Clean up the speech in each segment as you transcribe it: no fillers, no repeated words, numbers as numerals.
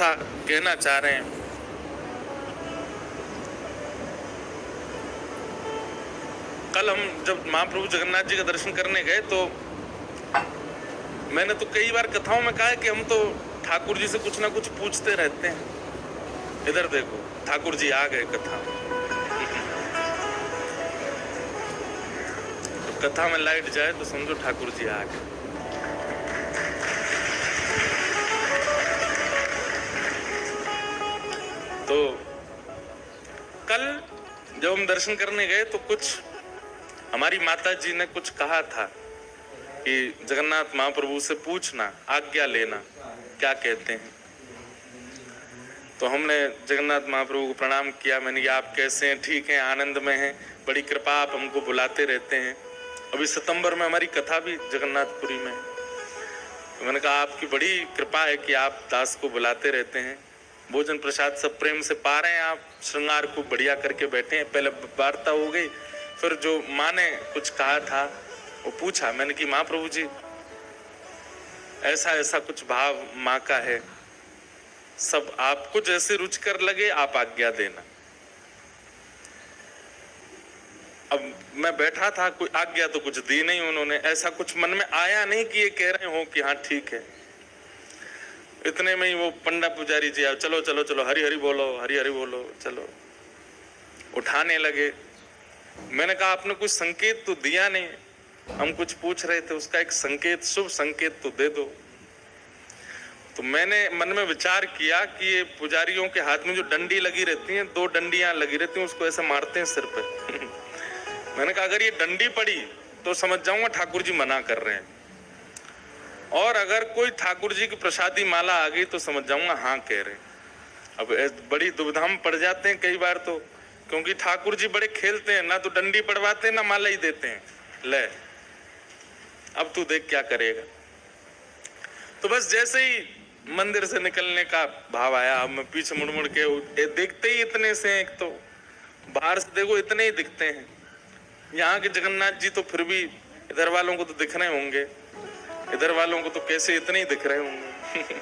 सा कहना चाह रहे हैं। कल हम जब महाप्रभु जगन्नाथ जी का दर्शन करने गए तो मैंने तो कई बार कथाओं में कहा है कि हम तो ठाकुर जी से कुछ ना कुछ पूछते रहते हैं। इधर देखो, ठाकुर जी आ गए कथा में। तो कथा में लाइट जाए तो समझो ठाकुर जी आ गए। तो कल जब हम दर्शन करने गए तो कुछ हमारी माता जी ने कुछ कहा था कि जगन्नाथ महाप्रभु से पूछना, आज्ञा लेना, क्या कहते हैं। तो हमने जगन्नाथ महाप्रभु को प्रणाम किया। मैंने कहा आप कैसे हैं? ठीक हैं, आनंद में हैं, बड़ी कृपा, आप हमको बुलाते रहते हैं। अभी सितंबर में हमारी कथा भी जगन्नाथपुरी में। तो मैंने कहा आपकी बड़ी कृपा है कि आप दास को बुलाते रहते हैं। भोजन प्रसाद सब प्रेम से पा रहे हैं, आप श्रृंगार को बढ़िया करके बैठे हैं। पहले वार्ता हो गई, फिर जो माँ ने कुछ कहा था वो पूछा। मैंने कि महाप्रभु जी ऐसा ऐसा कुछ भाव माँ का है, सब आपको जैसे रुचिकर लगे आप आज्ञा देना। अब मैं बैठा था, कोई आज्ञा तो कुछ दी नहीं उन्होंने। ऐसा कुछ मन में आया नहीं कि ये कह रहे हो कि हाँ ठीक है। इतने में ही वो पंडा पुजारी जी आए, चलो चलो चलो हरि हरि बोलो, हरि हरि बोलो, चलो। उठाने लगे। मैंने कहा आपने कुछ संकेत तो दिया नहीं, हम कुछ पूछ रहे थे, उसका एक संकेत, शुभ संकेत तो दे दो। तो मैंने मन में विचार किया कि ये पुजारियों के हाथ में जो डंडी लगी रहती हैं, 2 डंडियां लगी रहती हैं, उसको ऐसे मारते हैं सिर पे। मैंने कहा अगर ये डंडी पड़ी तो समझ जाऊंगा ठाकुर जी मना कर रहे हैं, और अगर कोई ठाकुर जी की प्रसादी माला आ गई तो समझ जाऊंगा हाँ कह रहे हैं। अब बड़ी दुविधा में पड़ जाते हैं कई बार तो, क्योंकि ठाकुर जी बड़े खेलते हैं, ना तो डंडी पड़वाते हैं ना माला ही देते हैं। ले अब तू देख क्या करेगा। तो बस जैसे ही मंदिर से निकलने का भाव आया, अब मैं पीछे मुड़ मुड़ के देखते ही इतने से, एक तो बाहर से देखो इतने ही दिखते हैं। यहाँ के जगन्नाथ जी तो फिर भी इधर वालों को तो दिख रहे होंगे, इधर वालों को तो कैसे इतने ही दिख रहे होंगे।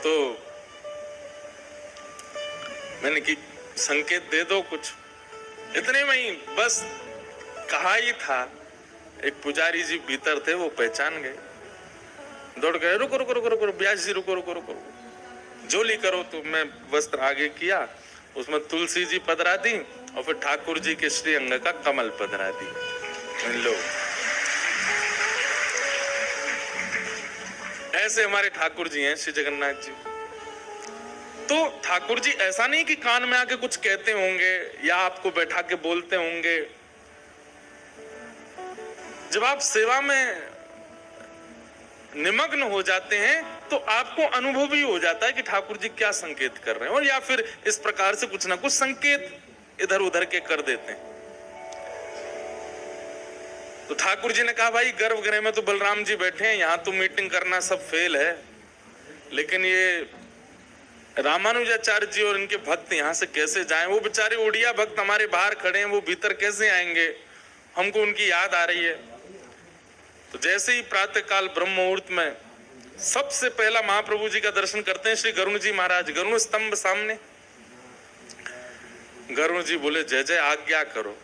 तो मैंने कि संकेत दे दो कुछ। इतने में ही बस कहा ही था, एक पुजारी जी भीतर थे, वो पहचान गए, दौड़ गए, रुको रुको रुको रुको व्यास जी, रुको रुको रुको, जोली करो। तो मैं वस्त्र आगे किया, उसमें तुलसी जी पधरा दी और फिर ठाकुर जी के श्री अंग का कमल पधरा दी। लो ऐसे हमारे ठाकुर जी हैं श्री जगन्नाथ जी। तो ठाकुर जी ऐसा नहीं कि कान में आके कुछ कहते होंगे या आपको बैठा के बोलते होंगे। जब आप सेवा में निमग्न हो जाते हैं तो आपको अनुभव भी हो जाता है कि ठाकुर जी क्या संकेत कर रहे हैं, और या फिर इस प्रकार से कुछ ना कुछ संकेत इधर उधर के कर देते हैं। तो ठाकुर जी ने कहा भाई गर्भगृह में तो बलराम जी बैठे हैं, यहाँ तो मीटिंग करना सब फेल है, लेकिन ये रामानुजाचार्य जी और इनके भक्त यहाँ से कैसे जाएं? वो बेचारे उड़िया भक्त हमारे बाहर खड़े हैं, वो भीतर कैसे आएंगे? हमको उनकी याद आ रही है। तो जैसे ही प्रातः काल ब्रह्म मुहूर्त में सबसे पहला महाप्रभु जी का दर्शन करते हैं श्री गरुण जी महाराज, गरुण स्तंभ सामने। गरुण जी बोले जय जय, आज्ञा करो।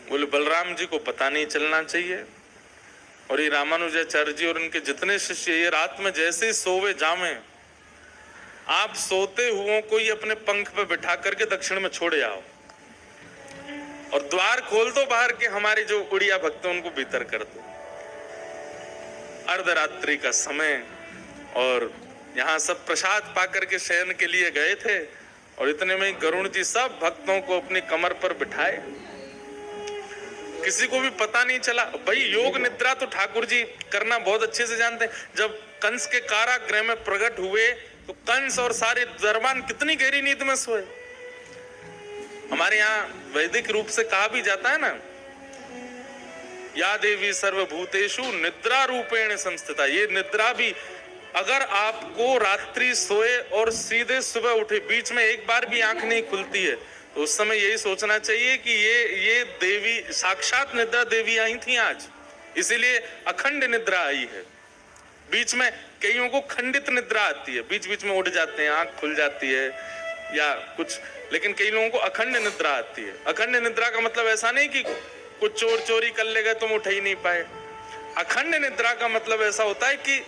बोले बलराम जी को पता नहीं चलना चाहिए, और ये रामानुजाचार्य जी और इनके जितने शिष्य ये रात में जैसे ही सोवे जामे, आप सोते हुओं को ही अपने पंख पे बिठा करके दक्षिण में छोड़े आओ, और द्वार खोल दो बाहर के, हमारे जो उड़िया भक्त हैं उनको भीतर कर दो। अर्धरात्रि का समय, और यहाँ सब प्रसाद पाकर के शयन के लिए गए थे, और इतने में गरुण जी सब भक्तों को अपनी कमर पर बिठाए, किसी को भी पता नहीं चला। भाई योग निद्रा तो ठाकुर जी करना बहुत अच्छे से जानते हैं। जब कंस के कारागृह में प्रकट हुए तो कंस और सारे दरबान कितनी गहरी नींद में सोए। हमारे यहाँ वैदिक रूप से कहा भी जाता है ना, या देवी सर्वभूतेषु निद्रा रूपेण संस्थिता। ये निद्रा भी अगर आपको रात्रि सोए और सीधे सुबह उठे, बीच में एक बार भी आंख नहीं खुलती है, तो उस समय यही सोचना चाहिए कि ये देवी साक्षात निद्रा देवी आई थी आज, इसीलिए अखंड निद्रा आई है। बीच में कईयों को खंडित निद्रा आती है, बीच बीच में उठ जाते हैं, आंख खुल जाती है या कुछ, लेकिन कई लोगों को अखंड निद्रा आती है। अखंड निद्रा का मतलब ऐसा नहीं कि कुछ चोर चोरी कर ले गए तुम उठ ही नहीं पाए। अखंड निद्रा का मतलब ऐसा होता है कि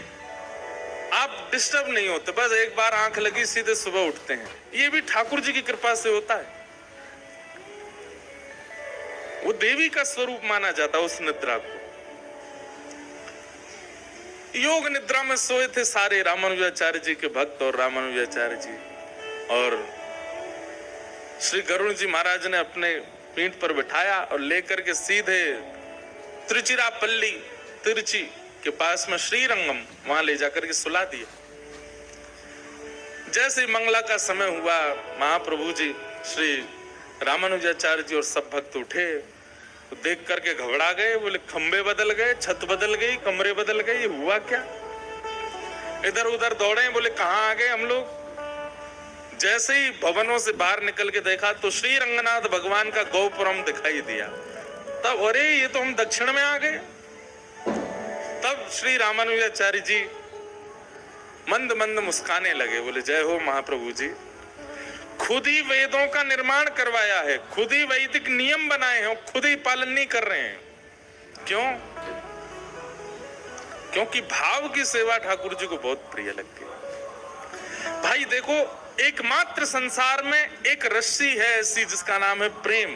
आप डिस्टर्ब नहीं होते, बस एक बार आंख लगी सीधे सुबह उठते हैं। ये भी ठाकुर जी की कृपा से होता है। वो देवी का स्वरूप माना जाता है उस निद्रा को। योग निद्रा में सोए थे सारे रामानुजाचार्य जी के भक्त और रामानुजाचार्य जी, और श्री गरुड़ जी महाराज ने अपने पीठ पर बिठाया और लेकर के सीधे त्रिचिरापल्ली, तिरुचि के पास में श्रीरंगम, वहां ले जाकर के सुला दिया। जैसे मंगला का समय हुआ, महाप्रभु जी श्री रामानुजाचार्य जी और सब भक्त उठे तो देख करके घबरा गए, बोले खंबे बदल गए, छत बदल गई, कमरे बदल गए, ये हुआ क्या? इधर उधर दौड़े, बोले कहाँ आ गए हम लोग। जैसे ही भवनों से बाहर निकल के देखा तो श्री रंगनाथ भगवान का गोपुरम दिखाई दिया। तब अरे ये तो हम दक्षिण में आ गए। तब श्री रामानुजाचार्य जी मंद मंद मुस्काने लगे, बोले जय हो महाप्रभु जी, खुद ही वेदों का निर्माण करवाया है, खुद ही वैदिक नियम बनाए हैं, खुद ही पालन नहीं कर रहे हैं। क्यों? क्योंकि भाव की सेवा ठाकुर जी को बहुत प्रिय लगती है। भाई देखो, एकमात्र संसार में एक रस्सी है ऐसी जिसका नाम है प्रेम,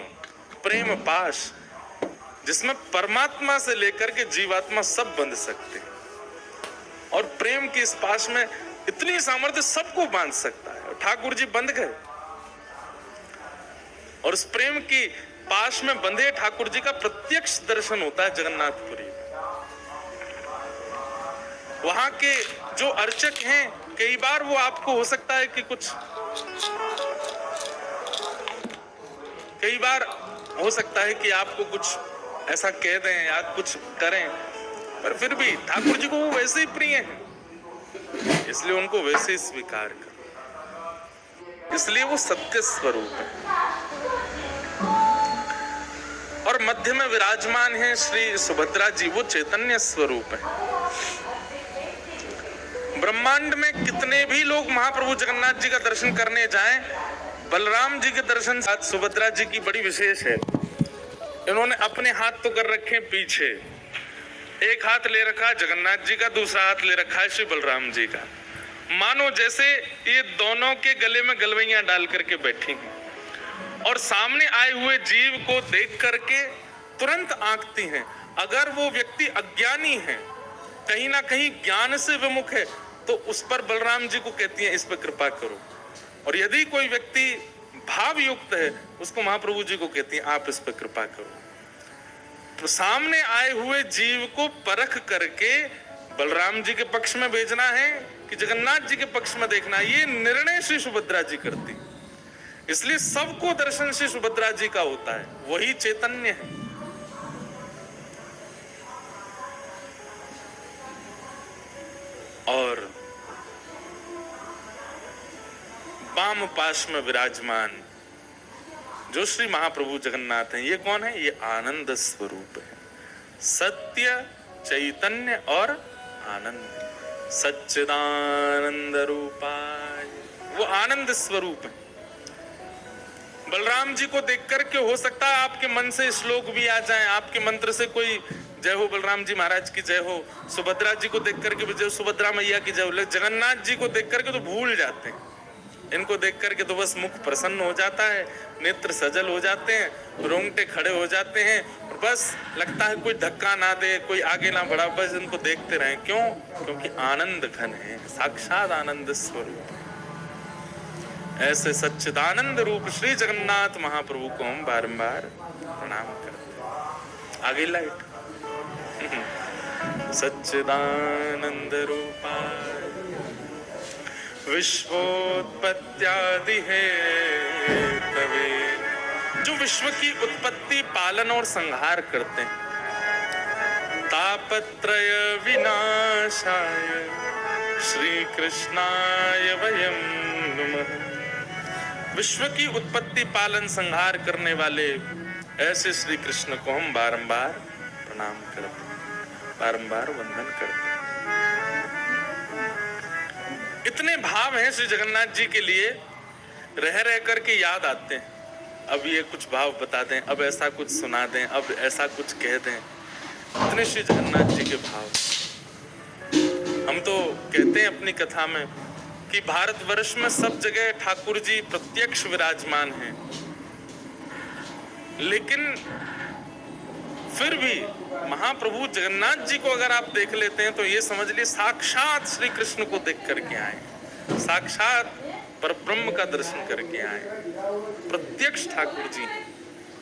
प्रेम पाश, जिसमें परमात्मा से लेकर के जीवात्मा सब बंध सकते हैं। और प्रेम की इस पाश में इतनी सामर्थ्य सबको बांध सकता है। ठाकुर जी बंध गए और उस प्रेम की पाश में बंधे ठाकुर जी का प्रत्यक्ष दर्शन होता है जगन्नाथपुरी। वहां के जो अर्चक हैं, कई बार वो आपको हो सकता है कि कुछ, कई बार हो सकता है कि आपको कुछ ऐसा कह दें या कुछ करें, पर फिर भी ठाकुर जी को वो वैसे ही प्रिय हैं, इसलिए उनको वैसे ही स्वीकार कर, इसलिए वो सत्य स्वरूप है। और मध्य में विराजमान है श्री सुभद्रा जी, वो चैतन्य स्वरूप है। ब्रह्मांड में कितने भी लोग महाप्रभु जगन्नाथ जी का दर्शन करने जाएं, बलराम जी के दर्शन साथ सुभद्रा जी की बड़ी विशेष है। इन्होंने अपने हाथ तो कर रखे पीछे, एक हाथ ले रखा जगन्नाथ जी का, दूसरा हाथ ले रखा है श्री बलराम जी का, मानो जैसे ये दोनों के गले में गलवैयां डाल करके बैठी हैं और सामने आए हुए जीव को देख करके तुरंत आंकती हैं। अगर वो व्यक्ति अज्ञानी है, कहीं ना कहीं ज्ञान से विमुख है, तो उस पर बलराम जी को कहती हैं इस पर कृपा करो। और यदि कोई व्यक्ति भाव युक्त है, उसको महाप्रभु जी को कहती हैं आप इस पर कृपा करो। तो सामने आए हुए जीव को परख करके बलराम जी के पक्ष में भेजना है कि जगन्नाथ जी के पक्ष में देखना, ये निर्णय श्री सुभद्रा जी करती। इसलिए सबको दर्शन श्री सुभद्रा जी का होता है, वही चैतन्य है। और वाम पाश में विराजमान जो श्री महाप्रभु जगन्नाथ हैं, ये कौन है? ये आनंद स्वरूप है, सत्य, चैतन्य और आनंद, सच्चिदानंद रूपाय, वो आनंद स्वरूप है। बलराम जी को देख करके हो सकता है आपके मन से श्लोक भी आ जाए, आपके मंत्र से कोई जय हो बलराम जी महाराज की जय हो, सुभद्रा जी को देख करके भी जय, सुभद्रा मैया की जय हो। जगन्नाथ जी को देख करके तो भूल जाते हैं, इनको देख करके तो बस मुख प्रसन्न हो जाता है, नेत्र सजल हो जाते हैं, रोंगटे खड़े हो जाते हैं, और बस लगता है कोई धक्का ना दे, कोई आगे ना बढ़ा, बस इनको देखते रहें। क्यों? क्योंकि आनंद घन है, साक्षात आनंद स्वरूप। ऐसे सच्चिदानंद रूप श्री जगन्नाथ महाप्रभु को हम बारंबार प्रणाम करते हैं। आगे लाइट सच्चिदानंद रूपाय विश्वोत्पत्त्यादि है तवे, जो विश्व की उत्पत्ति, पालन और संहार करते हैं। तापत्रय विनाशाय श्री कृष्णाय वयं नमः। विश्व की उत्पत्ति, पालन, संहार करने वाले ऐसे श्री कृष्ण को हम बारंबार प्रणाम करते हैं, बारंबार वंदन करते हैं। इतने भाव हैं श्री जगन्नाथ जी के लिए, रह रह करके याद आते हैं। अब ये कुछ भाव बता दें, अब ऐसा कुछ सुना दें, अब ऐसा कुछ कह दें। इतने श्री जगन्नाथ जी के भाव। हम तो कहते हैं अपनी कथा में कि भारतवर्ष में सब जगह ठाकुर जी प्रत्यक्ष विराजमान हैं, लेकिन फिर भी महाप्रभु जगन्नाथ जी को अगर आप देख लेते हैं तो ये समझ लीजिए साक्षात श्री कृष्ण को देख करके आए, साक्षात परब्रह्म का दर्शन करके आए, प्रत्यक्ष ठाकुर जी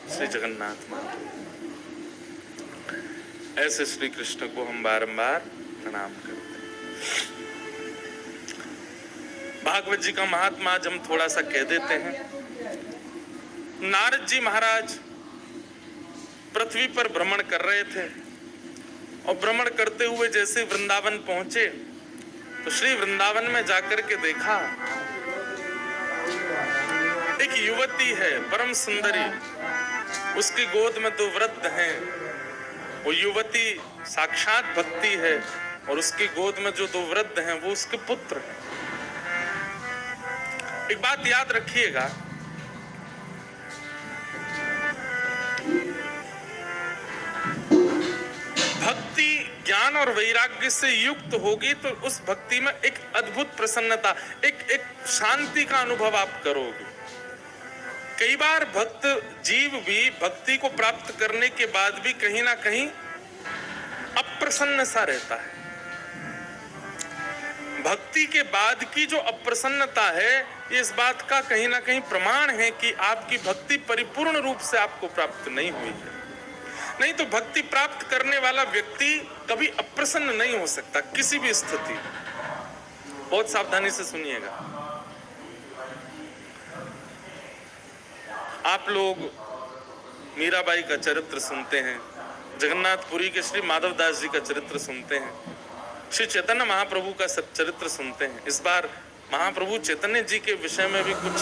श्री जगन्नाथ महाप्रभु। ऐसे श्री कृष्ण को हम बारंबार प्रणाम करते हैं। भागवत जी का महात्मा आज हम थोड़ा सा कह देते हैं। नारद जी महाराज पृथ्वी पर भ्रमण कर रहे थे और भ्रमण करते हुए जैसे वृंदावन पहुंचे तो श्री वृंदावन में जाकर के देखा एक युवती है परम सुंदरी, उसकी गोद में 2 वृद्ध हैं। वो युवती साक्षात भक्ति है और उसकी गोद में जो 2 वृद्ध हैं वो उसके पुत्र हैं। एक बात याद रखिएगा, भक्ति ज्ञान और वैराग्य से युक्त होगी तो उस भक्ति में एक अद्भुत प्रसन्नता, एक शांति का अनुभव आप करोगे। कई बार भक्त जीव भी भक्ति को प्राप्त करने के बाद भी कहीं ना कहीं अप्रसन्न सा रहता है। भक्ति के बाद की जो अप्रसन्नता है ये इस बात का कहीं ना कहीं प्रमाण है कि आपकी भक्ति परिपूर्ण रूप से आपको प्राप्त नहीं हुई है। नहीं तो भक्ति प्राप्त करने वाला व्यक्ति कभी अप्रसन्न नहीं हो सकता किसी भी स्थिति में। बहुत सावधानी से सुनिएगा। आप लोग मीराबाई का चरित्र सुनते हैं, जगन्नाथपुरी के श्री माधवदास जी का चरित्र सुनते हैं, श्री चैतन्य महाप्रभु का चरित्र सुनते हैं। इस बार महाप्रभु चैतन्य जी के विषय में भी कुछ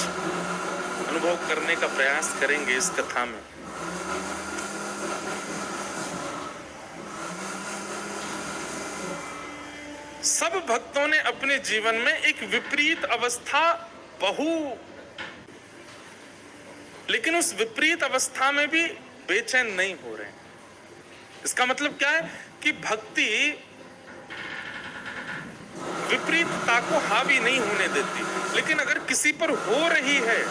अनुभव करने का प्रयास करेंगे इस कथा में। सब भक्तों ने अपने जीवन में एक विपरीत अवस्था लेकिन उस विपरीत अवस्था में भी बेचैन नहीं हो रहे। इसका मतलब क्या है कि भक्ति विपरीतता को हावी नहीं होने देती। लेकिन अगर किसी पर हो रही है,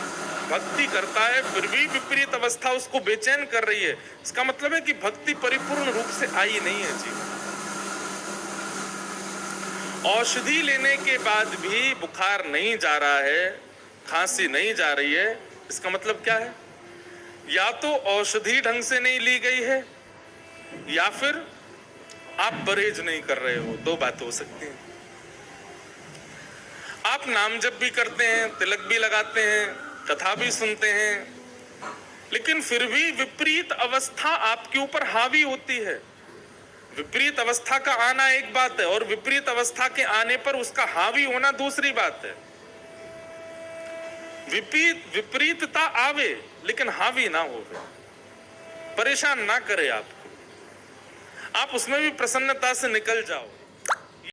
भक्ति करता है फिर भी विपरीत अवस्था उसको बेचैन कर रही है, इसका मतलब है कि भक्ति परिपूर्ण रूप से आई नहीं है जीवन। औषधि लेने के बाद भी बुखार नहीं जा रहा है, खांसी नहीं जा रही है, इसका मतलब क्या है? या तो औषधि ढंग से नहीं ली गई है या फिर आप परहेज नहीं कर रहे हो। 2 बात हो सकती हैं। आप नाम जप भी करते हैं, तिलक भी लगाते हैं, कथा भी सुनते हैं, लेकिन फिर भी विपरीत अवस्था आपके ऊपर हावी होती है। विपरीत अवस्था का आना एक बात है और विपरीत अवस्था के आने पर उसका हावी होना दूसरी बात है। विपरीतता आवे लेकिन हावी ना होवे, परेशान ना करे आपको, आप उसमें भी प्रसन्नता से निकल जाओ।